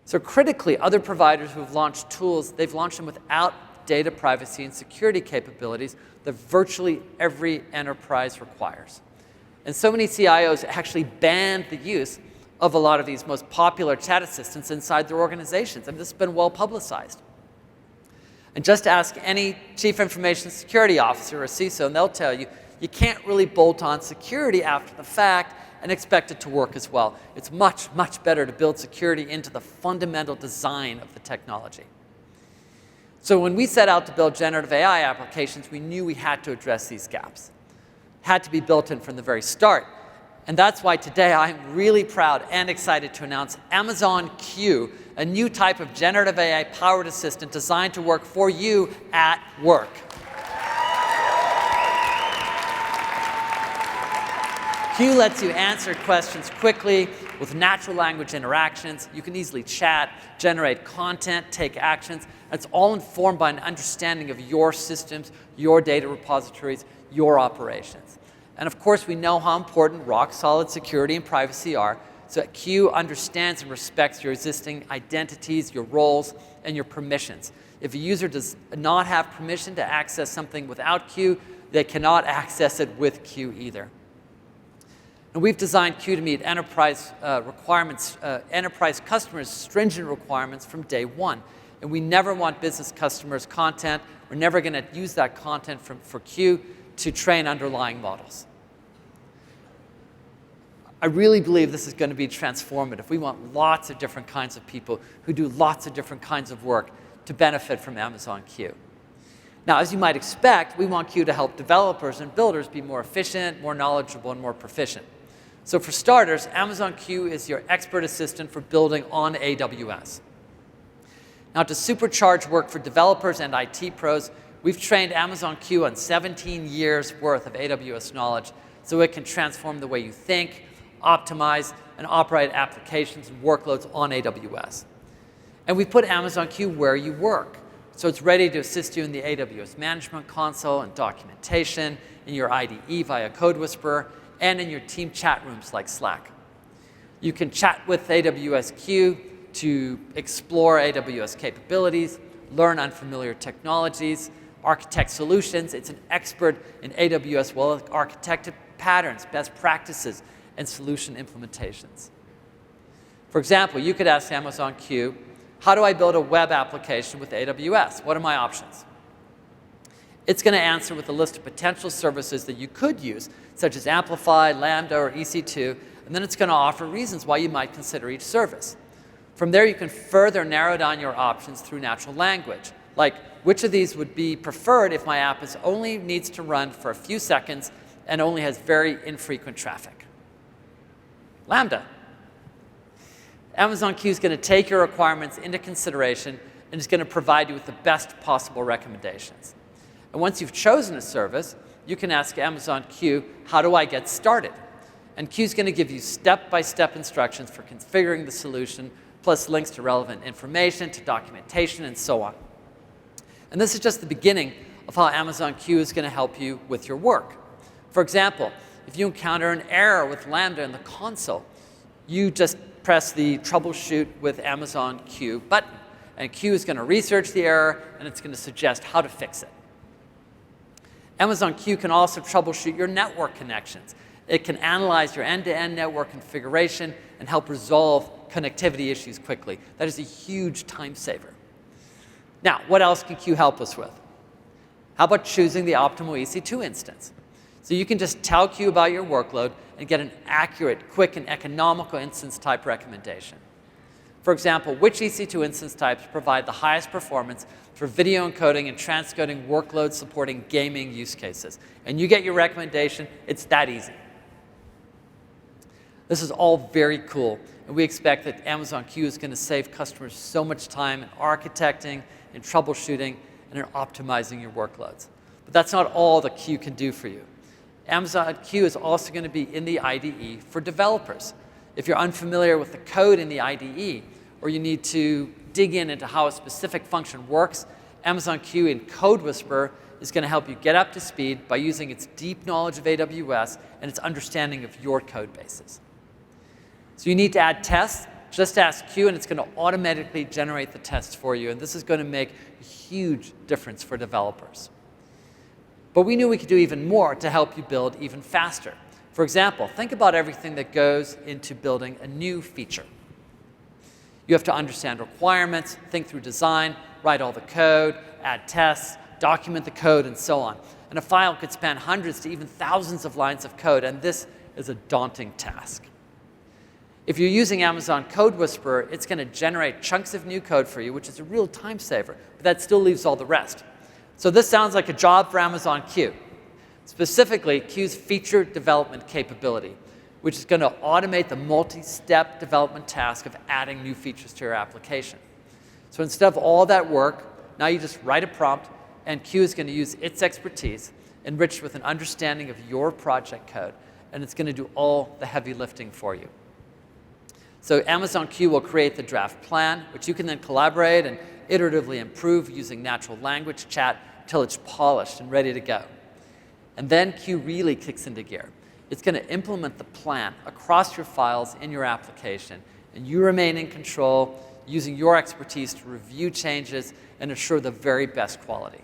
So critically, other providers who've launched tools, they've launched them without data privacy and security capabilities that virtually every enterprise requires. And so many CIOs actually banned the use of a lot of these most popular chat assistants inside their organizations. And this has been well publicized. And just ask any chief information security officer or CISO, and they'll tell you, you can't really bolt on security after the fact and expect it to work as well. It's much, much better to build security into the fundamental design of the technology. So when we set out to build generative AI applications, we knew we had to address these gaps. Had to be built in from the very start. And that's why today I'm really proud and excited to announce Amazon Q, a new type of generative AI-powered assistant designed to work for you at work. Q lets you answer questions quickly with natural language interactions. You can easily chat, generate content, take actions. It's all informed by an understanding of your systems, your data repositories, your operations. And of course, we know how important rock-solid security and privacy are, so that Q understands and respects your existing identities, your roles, and your permissions. If a user does not have permission to access something without Q, they cannot access it with Q either. And we've designed Q to meet enterprise requirements, enterprise customers' stringent requirements from day one. And we never want business customers' content. We're never going to use that content for Q to train underlying models. I really believe this is going to be transformative. We want lots of different kinds of people who do lots of different kinds of work to benefit from Amazon Q. Now, as you might expect, we want Q to help developers and builders be more efficient, more knowledgeable, and more proficient. So for starters, Amazon Q is your expert assistant for building on AWS. Now, to supercharge work for developers and IT pros, we've trained Amazon Q on 17 years' worth of AWS knowledge so it can transform the way you think, optimize, and operate applications and workloads on AWS. And we've put Amazon Q where you work. So it's ready to assist you in the AWS Management Console and documentation, in your IDE via CodeWhisperer, and in your team chat rooms like Slack. You can chat with AWS Q to explore AWS capabilities, learn unfamiliar technologies, architect solutions. It's an expert in AWS well-architected patterns, best practices, and solution implementations. For example, you could ask Amazon Q, how do I build a web application with AWS? What are my options? It's going to answer with a list of potential services that you could use, such as Amplify, Lambda, or EC2, and then it's going to offer reasons why you might consider each service. From there, you can further narrow down your options through natural language, like which of these would be preferred if my app only needs to run for a few seconds and only has very infrequent traffic. Lambda. Amazon Q is going to take your requirements into consideration and is going to provide you with the best possible recommendations. And once you've chosen a service, you can ask Amazon Q, how do I get started? And Q is going to give you step-by-step instructions for configuring the solution, plus links to relevant information, to documentation, and so on. And this is just the beginning of how Amazon Q is going to help you with your work. For example, if you encounter an error with Lambda in the console, you just press the Troubleshoot with Amazon Q button. And Q is going to research the error, and it's going to suggest how to fix it. Amazon Q can also troubleshoot your network connections. It can analyze your end-to-end network configuration and help resolve connectivity issues quickly. That is a huge time saver. Now, what else can Q help us with? How about choosing the optimal EC2 instance? So you can just tell Q about your workload and get an accurate, quick, and economical instance type recommendation. For example, which EC2 instance types provide the highest performance for video encoding and transcoding workloads supporting gaming use cases? And you get your recommendation. It's that easy. This is all very cool, and we expect that Amazon Q is going to save customers so much time in architecting, in troubleshooting, and in optimizing your workloads. But that's not all that Q can do for you. Amazon Q is also going to be in the IDE for developers. If you're unfamiliar with the code in the IDE, or you need to dig into how a specific function works, Amazon Q in CodeWhisperer is going to help you get up to speed by using its deep knowledge of AWS and its understanding of your code bases. So you need to add tests, just ask Q and it's going to automatically generate the tests for you. And this is going to make a huge difference for developers. But we knew we could do even more to help you build even faster. For example, think about everything that goes into building a new feature. You have to understand requirements, think through design, write all the code, add tests, document the code, and so on. And a file could span hundreds to even thousands of lines of code, and this is a daunting task. If you're using Amazon Code Whisperer, it's going to generate chunks of new code for you, which is a real time saver, but that still leaves all the rest. So this sounds like a job for Amazon Q. Specifically, Q's feature development capability, which is going to automate the multi-step development task of adding new features to your application. So instead of all that work, now you just write a prompt, and Q is going to use its expertise, enriched with an understanding of your project code, and it's going to do all the heavy lifting for you. So Amazon Q will create the draft plan, which you can then collaborate and iteratively improve using natural language chat until it's polished and ready to go. And then Q really kicks into gear. It's going to implement the plan across your files in your application, and you remain in control, using your expertise to review changes and ensure the very best quality.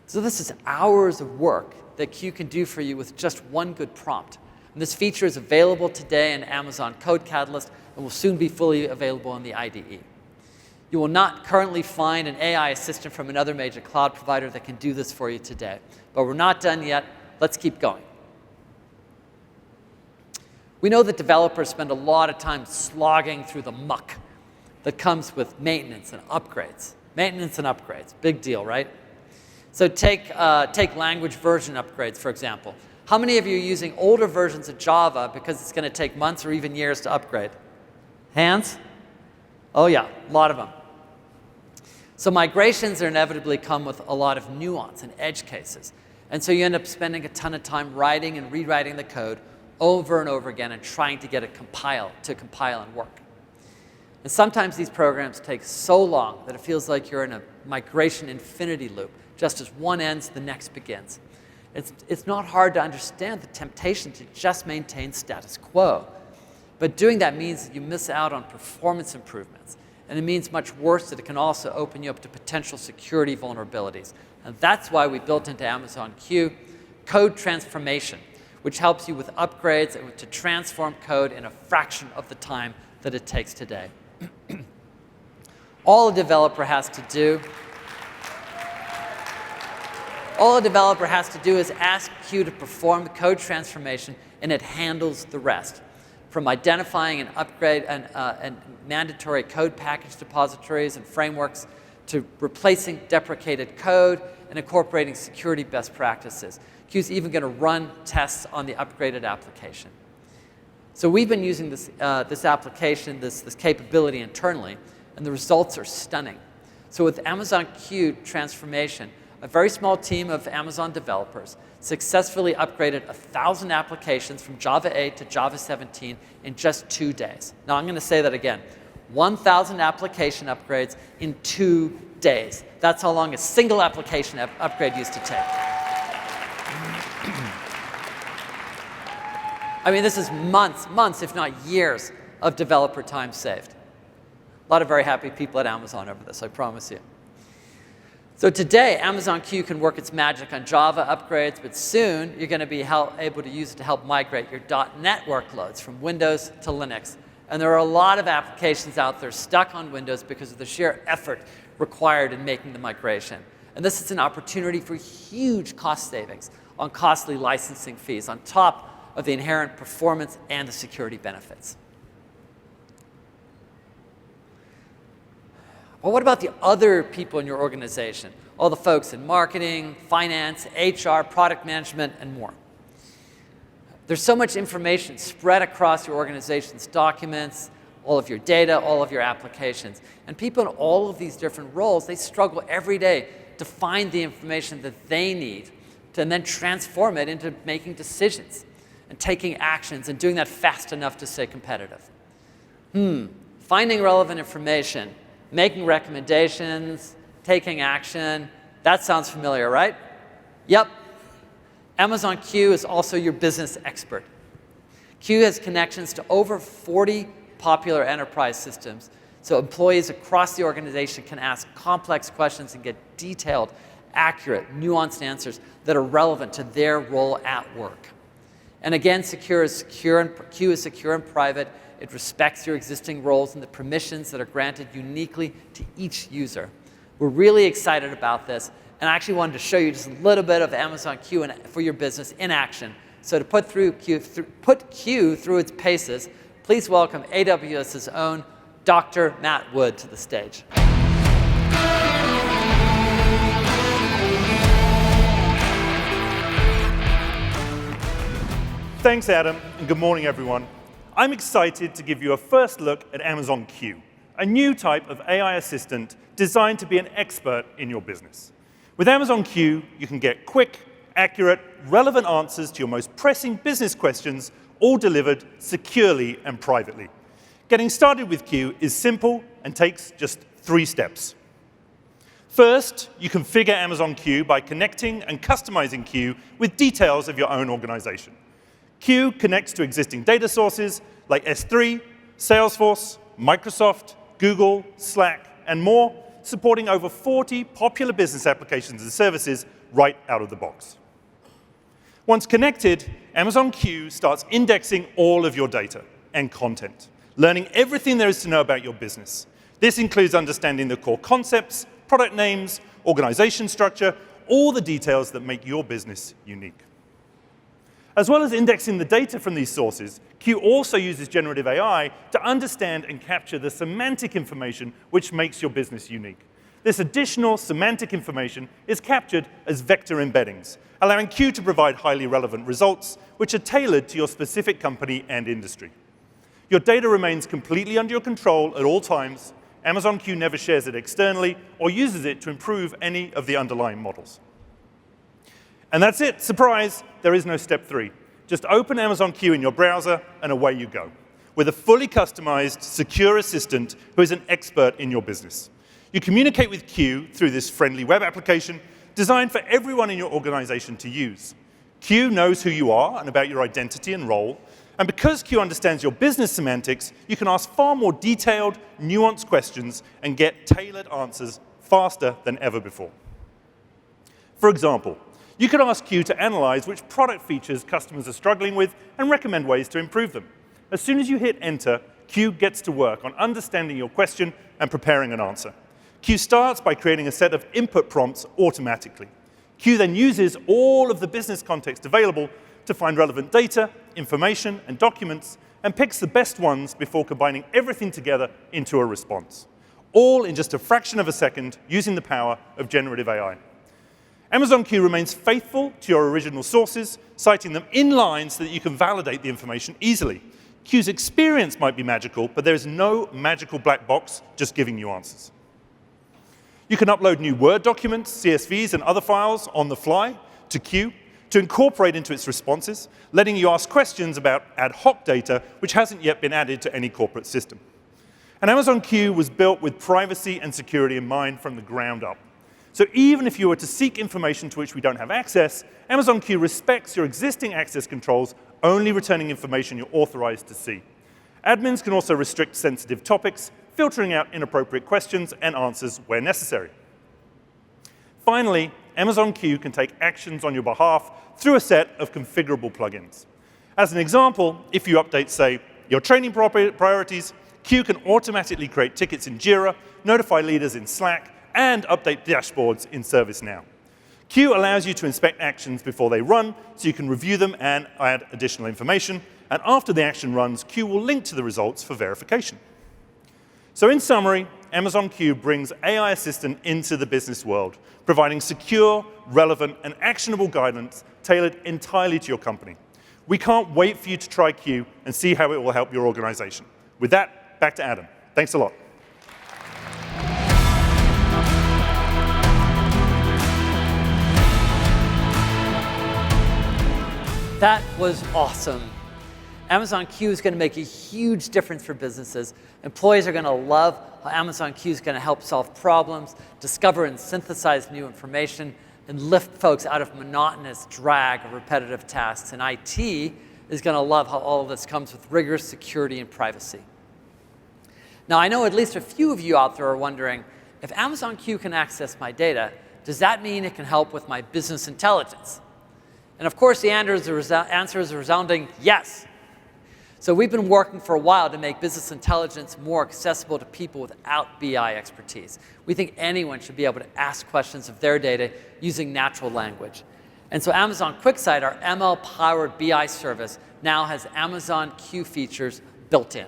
So this is hours of work that Q can do for you with just one good prompt. And this feature is available today in Amazon Code Catalyst and will soon be fully available in the IDE. You will not currently find an AI assistant from another major cloud provider that can do this for you today. But we're not done yet. Let's keep going. We know that developers spend a lot of time slogging through the muck that comes with maintenance and upgrades. Maintenance and upgrades, big deal, right? So take language version upgrades, for example. How many of you are using older versions of Java because it's going to take months or even years to upgrade? Hands? Oh yeah, a lot of them. So migrations inevitably come with a lot of nuance and edge cases. And so you end up spending a ton of time writing and rewriting the code over and over again and trying to get it to compile and work. And sometimes these programs take so long that it feels like you're in a migration infinity loop. Just as one ends, the next begins. It's not hard to understand the temptation to just maintain status quo. But doing that means that you miss out on performance improvements. And it means much worse that it can also open you up to potential security vulnerabilities. And that's why we built into Amazon Q code transformation, which helps you with upgrades and to transform code in a fraction of the time that it takes today. All a developer has to do is ask Q to perform the code transformation, and it handles the rest. From identifying and upgrade and mandatory code package depositories and frameworks to replacing deprecated code and incorporating security best practices. Q's even going to run tests on the upgraded application. So we've been using this application, this capability internally, and the results are stunning. So with Amazon Q transformation, a very small team of Amazon developers successfully upgraded 1,000 applications from Java 8 to Java 17 in just 2 days. Now I'm going to say that again. 1,000 application upgrades in 2 days. That's how long a single application upgrade used to take. I mean, this is months, if not years, of developer time saved. A lot of very happy people at Amazon over this, I promise you. So today, Amazon Q can work its magic on Java upgrades, but soon you're going to be able to use it to help migrate your .NET workloads from Windows to Linux. And there are a lot of applications out there stuck on Windows because of the sheer effort required in making the migration. And this is an opportunity for huge cost savings on costly licensing fees, on top of the inherent performance and the security benefits. Well, what about the other people in your organization? All the folks in marketing, finance, HR, product management, and more. There's so much information spread across your organization's documents, all of your data, all of your applications. And people in all of these different roles, they struggle every day to find the information that they need and then transform it into making decisions and taking actions and doing that fast enough to stay competitive. Finding relevant information, making recommendations, taking action, that sounds familiar, right? Yep. Amazon Q is also your business expert. Q has connections to over 40 popular enterprise systems so employees across the organization can ask complex questions and get detailed, accurate, nuanced answers that are relevant to their role at work. And again, Q is secure and private. It respects your existing roles and the permissions that are granted uniquely to each user. We're really excited about this, and I actually wanted to show you just a little bit of Amazon Q for your business in action. So to put Q through its paces, please welcome AWS's own Dr. Matt Wood to the stage. Thanks, Adam, and good morning, everyone. I'm excited to give you a first look at Amazon Q, a new type of AI assistant designed to be an expert in your business. With Amazon Q, you can get quick, accurate, relevant answers to your most pressing business questions, all delivered securely and privately. Getting started with Q is simple and takes just 3 steps. First, you configure Amazon Q by connecting and customizing Q with details of your own organization. Q connects to existing data sources like S3, Salesforce, Microsoft, Google, Slack, and more, supporting over 40 popular business applications and services right out of the box. Once connected, Amazon Q starts indexing all of your data and content, learning everything there is to know about your business. This includes understanding the core concepts, product names, organization structure, all the details that make your business unique. As well as indexing the data from these sources, Q also uses generative AI to understand and capture the semantic information which makes your business unique. This additional semantic information is captured as vector embeddings, allowing Q to provide highly relevant results which are tailored to your specific company and industry. Your data remains completely under your control at all times. Amazon Q never shares it externally or uses it to improve any of the underlying models. And that's it. Surprise, there is no step 3. Just open Amazon Q in your browser, and away you go, with a fully customized, secure assistant who is an expert in your business. You communicate with Q through this friendly web application designed for everyone in your organization to use. Q knows who you are and about your identity and role, and because Q understands your business semantics, you can ask far more detailed, nuanced questions and get tailored answers faster than ever before. For example, you could ask Q to analyze which product features customers are struggling with and recommend ways to improve them. As soon as you hit enter, Q gets to work on understanding your question and preparing an answer. Q starts by creating a set of input prompts automatically. Q then uses all of the business context available to find relevant data, information, and documents, and picks the best ones before combining everything together into a response, all in just a fraction of a second using the power of generative AI. Amazon Q remains faithful to your original sources, citing them in line so that you can validate the information easily. Q's experience might be magical, but there is no magical black box just giving you answers. You can upload new Word documents, CSVs, and other files on the fly to Q to incorporate into its responses, letting you ask questions about ad hoc data which hasn't yet been added to any corporate system. And Amazon Q was built with privacy and security in mind from the ground up. So even if you were to seek information to which we don't have access, Amazon Q respects your existing access controls, only returning information you're authorized to see. Admins can also restrict sensitive topics, filtering out inappropriate questions and answers where necessary. Finally, Amazon Q can take actions on your behalf through a set of configurable plugins. As an example, if you update, say, your training priorities, Q can automatically create tickets in Jira, notify leaders in Slack, and update dashboards in ServiceNow. Q allows you to inspect actions before they run, so you can review them and add additional information. And after the action runs, Q will link to the results for verification. So in summary, Amazon Q brings AI Assistant into the business world, providing secure, relevant, and actionable guidance tailored entirely to your company. We can't wait for you to try Q and see how it will help your organization. With that, back to Adam. Thanks a lot. That was awesome. Amazon Q is going to make a huge difference for businesses. Employees are going to love how Amazon Q is going to help solve problems, discover and synthesize new information, and lift folks out of monotonous drag of repetitive tasks. And IT is going to love how all of this comes with rigorous security and privacy. Now, I know at least a few of you out there are wondering, if Amazon Q can access my data, does that mean it can help with my business intelligence? And of course, the answer is a resounding yes. So we've been working for a while to make business intelligence more accessible to people without BI expertise. We think anyone should be able to ask questions of their data using natural language. And so Amazon QuickSight, our ML-powered BI service, now has Amazon Q features built in.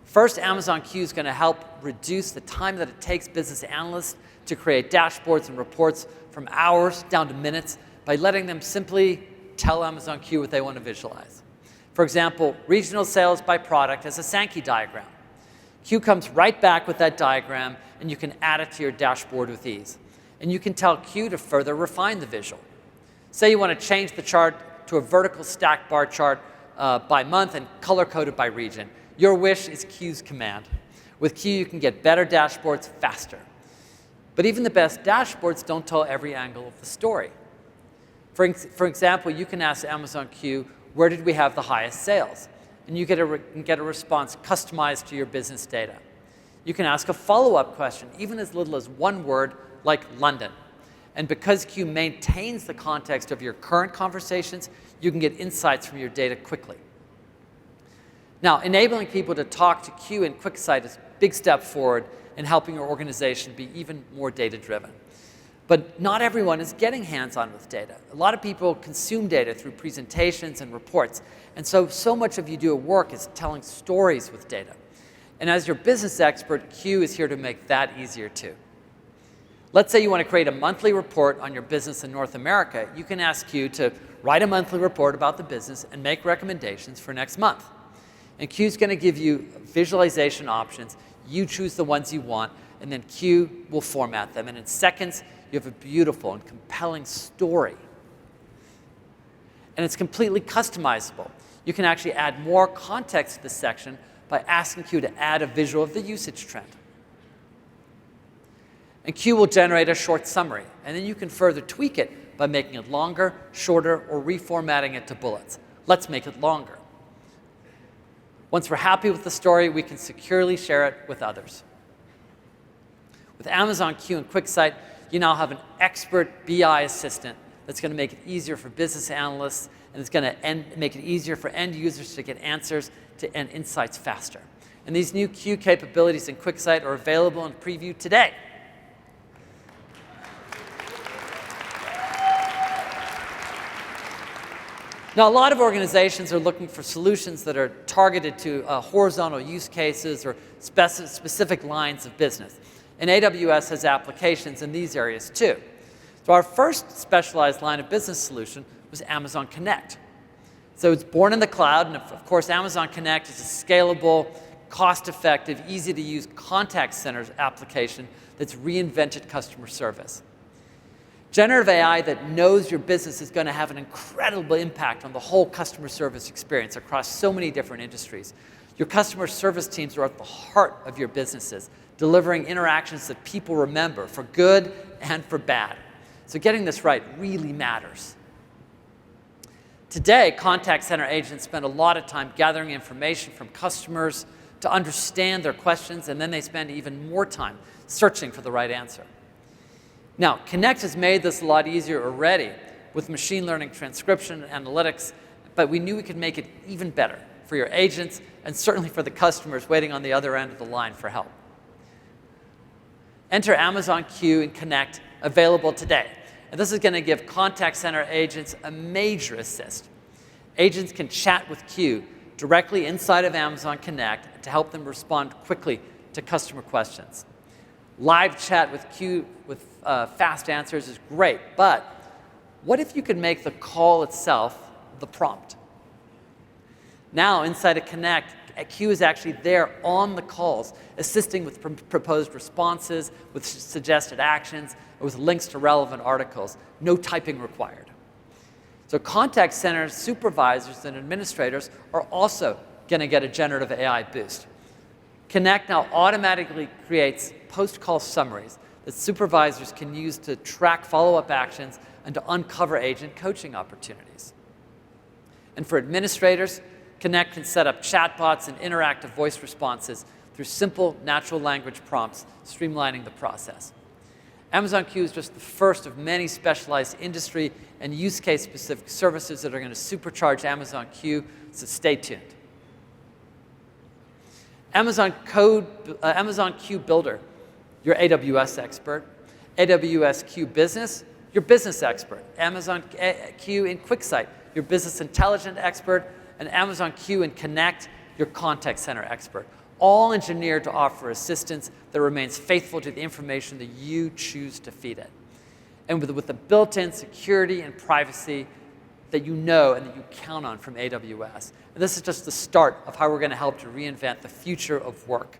First, Amazon Q is going to help reduce the time that it takes business analysts to create dashboards and reports from hours down to minutes by letting them simply tell Amazon Q what they want to visualize. For example, regional sales by product has a Sankey diagram. Q comes right back with that diagram, and you can add it to your dashboard with ease. And you can tell Q to further refine the visual. Say you want to change the chart to a vertical stack bar chart by month and color-coded by region. Your wish is Q's command. With Q, you can get better dashboards faster. But even the best dashboards don't tell every angle of the story. For example, you can ask Amazon Q, where did we have the highest sales? And you get a response customized to your business data. You can ask a follow-up question, even as little as one word, like London. And because Q maintains the context of your current conversations, you can get insights from your data quickly. Now, enabling people to talk to Q in QuickSight is a big step forward in helping your organization be even more data-driven. But not everyone is getting hands-on with data. A lot of people consume data through presentations and reports. And so much of you do at work is telling stories with data. And as your business expert, Q is here to make that easier too. Let's say you want to create a monthly report on your business in North America. You can ask Q to write a monthly report about the business and make recommendations for next month. And Q is going to give you visualization options. You choose the ones you want, and then Q will format them. And in seconds, you have a beautiful and compelling story. And it's completely customizable. You can actually add more context to this section by asking Q to add a visual of the usage trend. And Q will generate a short summary, and then you can further tweak it by making it longer, shorter, or reformatting it to bullets. Let's make it longer. Once we're happy with the story, we can securely share it with others. With Amazon Q and QuickSight, you now have an expert BI assistant that's going to make it easier for business analysts, and it's going to make it easier for end users to get answers and insights faster. And these new Q capabilities in QuickSight are available in preview today. Now, a lot of organizations are looking for solutions that are targeted to horizontal use cases or specific lines of business. And AWS has applications in these areas too. So our first specialized line of business solution was Amazon Connect. So it's born in the cloud, and of course, Amazon Connect is a scalable, cost-effective, easy-to-use contact center application that's reinvented customer service. Generative AI that knows your business is going to have an incredible impact on the whole customer service experience across so many different industries. Your customer service teams are at the heart of your businesses, delivering interactions that people remember for good and for bad. So getting this right really matters. Today, contact center agents spend a lot of time gathering information from customers to understand their questions, and then they spend even more time searching for the right answer. Now, Connect has made this a lot easier already with machine learning transcription and analytics, but we knew we could make it even better for your agents and certainly for the customers waiting on the other end of the line for help. Enter Amazon Q and Connect, available today. And this is going to give contact center agents a major assist. Agents can chat with Q directly inside of Amazon Connect to help them respond quickly to customer questions. Live chat with Q with fast answers is great, but what if you could make the call itself the prompt? Now, inside of Connect, Q is actually there on the calls, assisting with proposed responses, with suggested actions, with links to relevant articles. No typing required. So contact center supervisors and administrators are also going to get a generative AI boost. Connect now automatically creates post-call summaries that supervisors can use to track follow-up actions and to uncover agent coaching opportunities. And for administrators, Connect can set up chatbots and interactive voice responses through simple natural language prompts, streamlining the process. Amazon Q is just the first of many specialized industry and use case specific services that are going to supercharge Amazon Q, so stay tuned. Amazon Q Builder, your AWS expert. AWS Q Business, your business expert. Amazon Q in QuickSight, your business intelligence expert. And Amazon Q in Connect, your contact center expert. All engineered to offer assistance that remains faithful to the information that you choose to feed it. And with the built-in security and privacy that you know and that you count on from AWS. And this is just the start of how we're going to help to reinvent the future of work.